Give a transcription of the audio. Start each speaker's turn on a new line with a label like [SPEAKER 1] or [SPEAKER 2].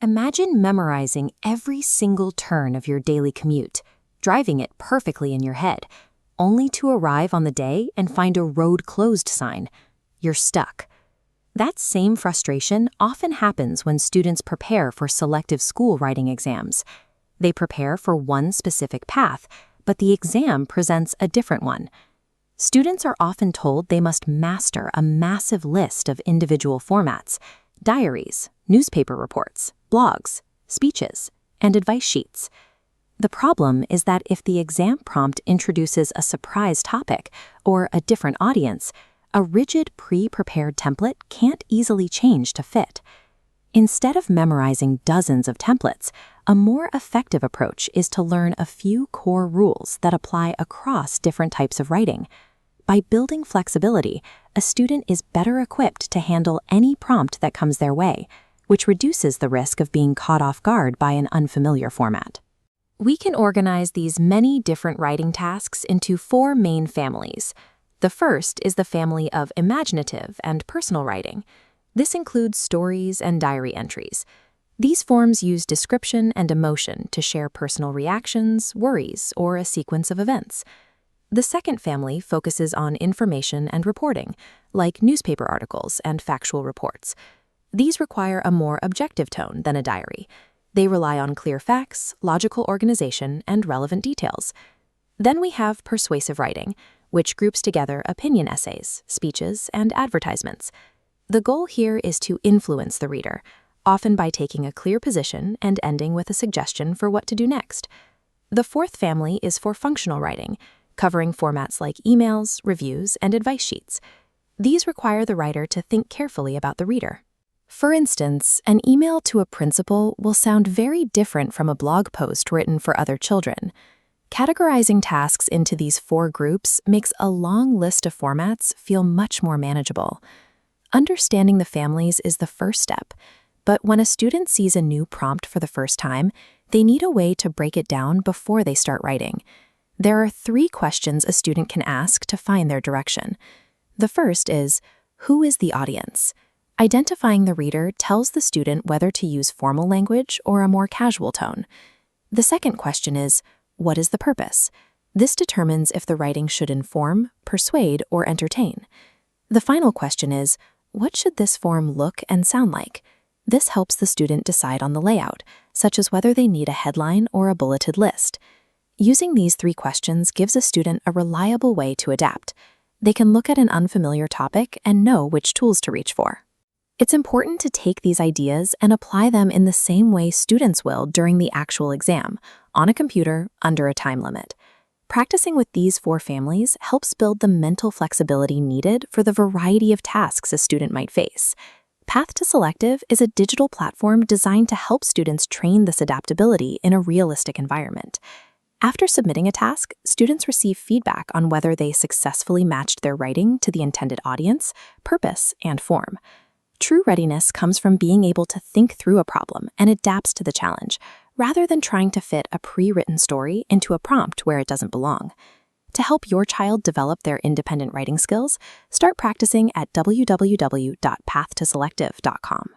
[SPEAKER 1] Imagine memorizing every single turn of your daily commute, driving it perfectly in your head, only to arrive on the day and find a road closed sign. You're stuck. That same frustration often happens when students prepare for selective school writing exams. They prepare for one specific path, but the exam presents a different one. Students are often told they must master a massive list of individual formats: diaries, newspaper reports, blogs, speeches, and advice sheets. The problem is that if the exam prompt introduces a surprise topic or a different audience, a rigid pre-prepared template can't easily change to fit. Instead of memorizing dozens of templates, a more effective approach is to learn a few core rules that apply across different types of writing. By building flexibility, a student is better equipped to handle any prompt that comes their way, which reduces the risk of being caught off guard by an unfamiliar format. We can organize these many different writing tasks into 4 main families. The first is the family of imaginative and personal writing. This includes stories and diary entries. These forms use description and emotion to share personal reactions, worries, or a sequence of events. The second family focuses on information and reporting, like newspaper articles and factual reports. These require a more objective tone than a diary. They rely on clear facts, logical organization, and relevant details. Then we have persuasive writing, which groups together opinion essays, speeches, and advertisements. The goal here is to influence the reader, often by taking a clear position and ending with a suggestion for what to do next. The fourth family is for functional writing, covering formats like emails, reviews, and advice sheets. These require the writer to think carefully about the reader. For instance, an email to a principal will sound very different from a blog post written for other children. Categorizing tasks into these 4 groups makes a long list of formats feel much more manageable. Understanding the families is the first step, but when a student sees a new prompt for the first time, they need a way to break it down before they start writing. There are 3 questions a student can ask to find their direction. The first is, who is the audience? Identifying the reader tells the student whether to use formal language or a more casual tone. The second question is, what is the purpose? This determines if the writing should inform, persuade, or entertain. The final question is, what should this form look and sound like? This helps the student decide on the layout, such as whether they need a headline or a bulleted list. Using these 3 questions gives a student a reliable way to adapt. They can look at an unfamiliar topic and know which tools to reach for. It's important to take these ideas and apply them in the same way students will during the actual exam, on a computer, under a time limit. Practicing with these 4 families helps build the mental flexibility needed for the variety of tasks a student might face. PathToSelective is a digital platform designed to help students train this adaptability in a realistic environment. After submitting a task, students receive feedback on whether they successfully matched their writing to the intended audience, purpose, and form. True readiness comes from being able to think through a problem and adapts to the challenge, rather than trying to fit a pre-written story into a prompt where it doesn't belong. To help your child develop their independent writing skills, start practicing at www.pathtoselective.com.